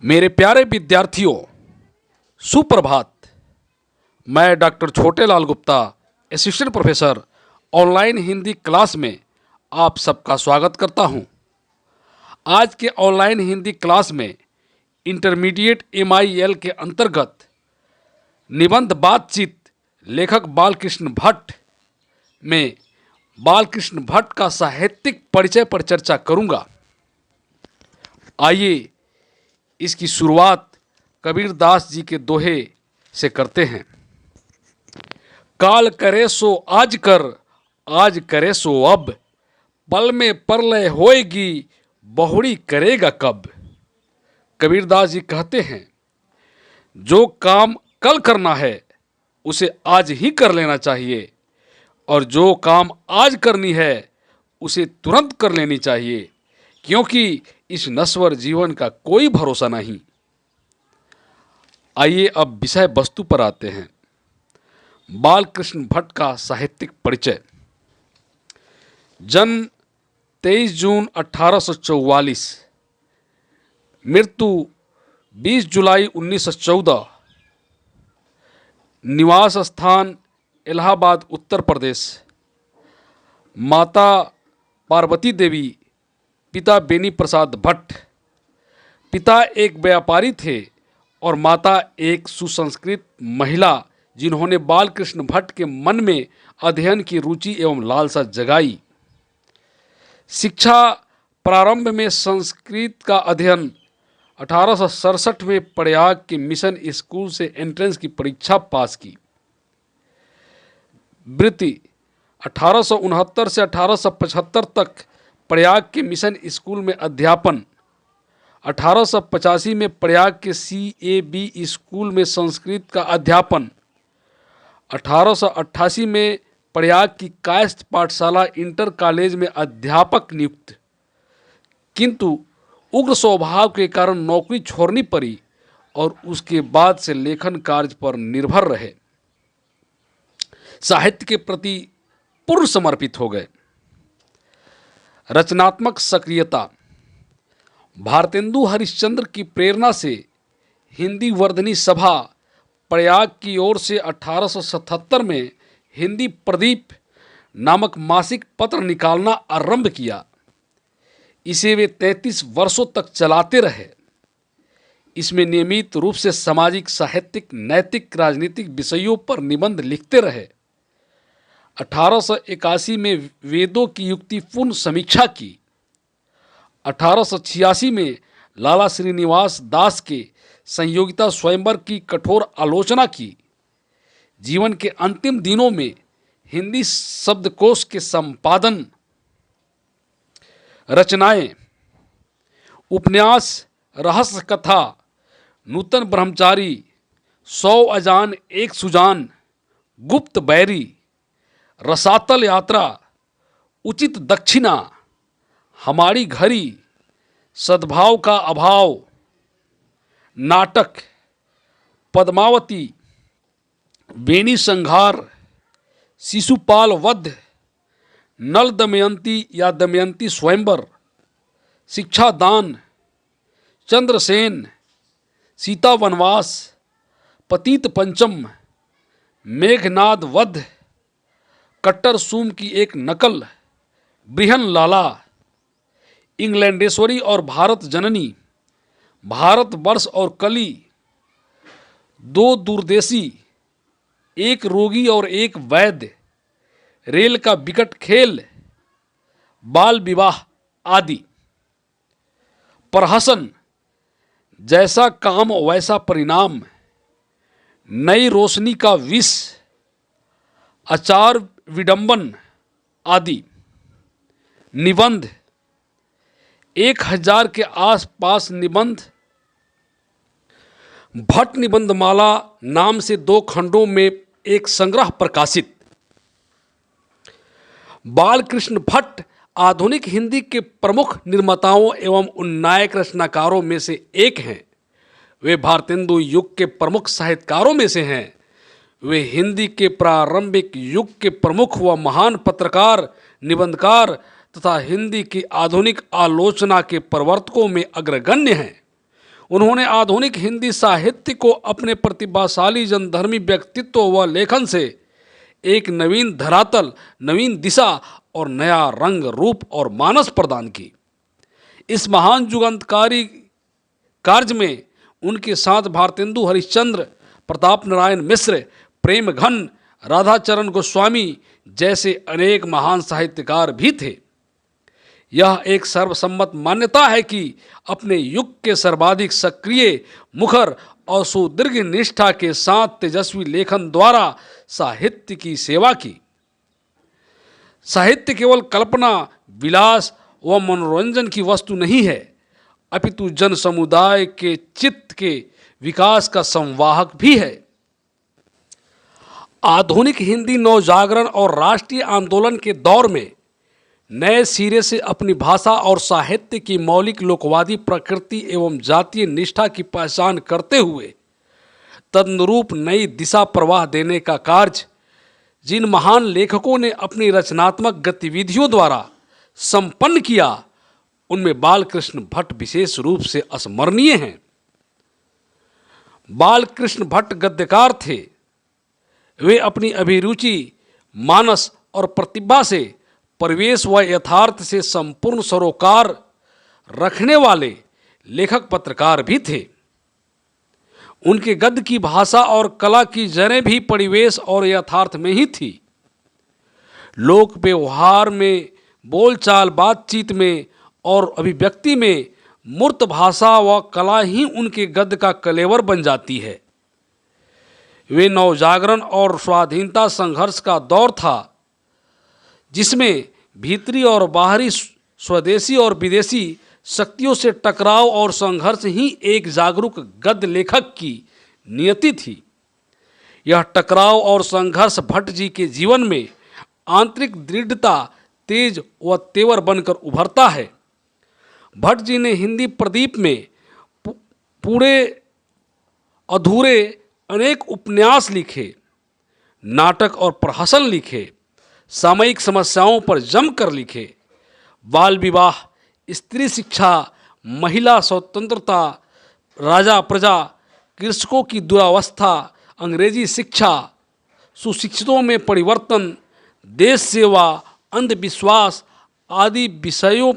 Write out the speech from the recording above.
मेरे प्यारे विद्यार्थियों, सुप्रभात। मैं doctor Chhotelal Gupta, assistant professor, online Hindi class में आप सबका स्वागत करता हूं। आज के ऑनलाइन हिंदी क्लास में इंटरमीडिएट MIL के अंतर्गत निबंध बातचीत लेखक बालकृष्ण भट्ट में बालकृष्ण भट्ट का साहित्यिक परिचय पर चर्चा करूंगा। आइए इसकी शुरुआत कबीरदास जी के दोहे से करते हैं। काल करे सो आज कर, आज करे सो अब, पल में प्रलय होएगी, बहुड़ी करेगा कब। कबीरदास जी कहते हैं, जो काम कल करना है उसे आज ही कर लेना चाहिए, और जो काम आज करनी है उसे तुरंत कर लेनी चाहिए, क्योंकि इस नश्वर जीवन का कोई भरोसा नहीं। आइए अब विषय वस्तु पर आते हैं। बालकृष्ण भट्ट का साहित्यिक परिचय। जन्म 23 जून 1844, मृत्यु 20 जुलाई 1914, निवास स्थान इलाहाबाद उत्तर प्रदेश। माता पार्वती देवी, पिता बेनी प्रसाद भट्ट। पिता एक व्यापारी थे और माता एक सुसंस्कृत महिला, जिन्होंने बालकृष्ण भट्ट के मन में अध्ययन की रुचि एवं लालसा जगाई। शिक्षा प्रारंभ में संस्कृत का अध्ययन 1867 में प्रयाग के मिशन स्कूल से एंट्रेंस की परीक्षा पास की। वृत्ति 1869 से 1875 तक प्रयाग के मिशन स्कूल में अध्यापन। 1885 में प्रयाग के CAB स्कूल में संस्कृत का अध्यापन। 1888 में प्रयाग की कायस्थ पाठशाला इंटर कॉलेज में अध्यापक नियुक्त, किंतु उग्र स्वभाव के कारण नौकरी छोड़नी पड़ी और उसके बाद से लेखन कार्य पर निर्भर रहे। साहित्य के प्रति पूर्ण समर्पित हो गए। रचनात्मक सक्रियता। भारतेंदु हरिश्चंद्र की प्रेरणा से हिंदी वर्धनी सभा प्रयाग की ओर से 1877 में हिंदी प्रदीप नामक मासिक पत्र निकालना आरंभ किया। इसे वे 33 वर्षों तक चलाते रहे। इसमें नियमित रूप से सामाजिक, साहित्यिक, नैतिक, राजनीतिक विषयों पर निबंध लिखते रहे। 1881 में वेदों की युक्तिपूर्ण समीक्षा की। 1886 में लाला श्रीनिवास दास के संयोगिता स्वयंवर की कठोर आलोचना की। जीवन के अंतिम दिनों में हिंदी शब्दकोश के संपादन। रचनाएं। उपन्यास, रहस्य कथा, नूतन ब्रह्मचारी, 100 अजान एक सुजान, गुप्त बैरी, रसातल यात्रा, उचित दक्षिणा, हमारी घड़ी, सद्भाव का अभाव, नाटक, पद्मावती, बेनी संघार, शिशुपाल वध, नल दमयंती या दमयंती स्वयंवर, शिक्षादान, चंद्रसेन, सीता वनवास, पतित पंचम, मेघनाद वध, कट्टर सूम की एक नकल, बृहन लाला, इंग्लैंडेश्वरी और भारत जननी, भारतवर्ष और कली, दो दूरदेशी, एक रोगी और एक वैद्य, रेल का विकट खेल, बाल विवाह आदि। प्रहसन। जैसा काम वैसा परिणाम, नई रोशनी का विष, आचार विडंबन आदि। निबंध। 1000 के आसपास निबंध। भट्ट निबंधमाला नाम से 2 खंडों में एक संग्रह प्रकाशित। बालकृष्ण भट्ट आधुनिक हिंदी के प्रमुख निर्माताओं एवं उन्नायक रचनाकारों में से एक हैं। वे भारतेंदु युग के प्रमुख साहित्यकारों में से हैं। वे हिंदी के प्रारंभिक युग के प्रमुख व महान पत्रकार, निबंधकार तथा हिंदी की आधुनिक आलोचना के प्रवर्तकों में अग्रगण्य हैं। उन्होंने आधुनिक हिंदी साहित्य को अपने प्रतिभाशाली जनधर्मी व्यक्तित्व व लेखन से एक नवीन धरातल, नवीन दिशा और नया रंग, रूप और मानस प्रदान की। इस महान युगांतकारी कार्य में उनके साथ भारतेंदु हरिश्चंद्र, प्रताप नारायण मिश्र, प्रेम घन, राधाचरण गोस्वामी जैसे अनेक महान साहित्यकार भी थे। यह एक सर्वसम्मत मान्यता है कि अपने युग के सर्वाधिक सक्रिय, मुखर और सुदीर्घ निष्ठा के साथ तेजस्वी लेखन द्वारा साहित्य की सेवा की। साहित्य केवल कल्पना, विलास व मनोरंजन की वस्तु नहीं है, अपितु जन समुदाय के चित्त के विकास का संवाहक भी है। आधुनिक हिंदी नवजागरण और राष्ट्रीय आंदोलन के दौर में नए सिरे से अपनी भाषा और साहित्य की मौलिक लोकवादी प्रकृति एवं जातीय निष्ठा की पहचान करते हुए तदनुरूप नई दिशा प्रवाह देने का कार्य जिन महान लेखकों ने अपनी रचनात्मक गतिविधियों द्वारा संपन्न किया, उनमें बालकृष्ण भट्ट विशेष रूप से स्मरणीय हैं। बालकृष्ण भट्ट गद्यकार थे। वे अपनी अभिरुचि, मानस और प्रतिभा से परिवेश व यथार्थ से संपूर्ण सरोकार रखने वाले लेखक पत्रकार भी थे। उनके गद्य की भाषा और कला की जड़ें भी परिवेश और यथार्थ में ही थी। लोक व्यवहार में, बोलचाल, बातचीत में और अभिव्यक्ति में मूर्त भाषा व कला ही उनके गद्य का कलेवर बन जाती है। वे नवजागरण और स्वाधीनता संघर्ष का दौर था, जिसमें भीतरी और बाहरी, स्वदेशी और विदेशी शक्तियों से टकराव और संघर्ष ही एक जागरूक गद्य लेखक की नियति थी। यह टकराव और संघर्ष भट्ट जी के जीवन में आंतरिक दृढ़ता, तेज व तेवर बनकर उभरता है। भट्ट जी ने हिंदी प्रदीप में पूरे अधूरे अनेक उपन्यास लिखे, नाटक और प्रहसन लिखे, सामयिक समस्याओं पर जमकर लिखे। बाल विवाह, स्त्री शिक्षा, महिला स्वतंत्रता, राजा प्रजा, कृषकों की दुरावस्था, अंग्रेजी शिक्षा, सुशिक्षितों में परिवर्तन, देश सेवा, अंधविश्वास आदि विषयों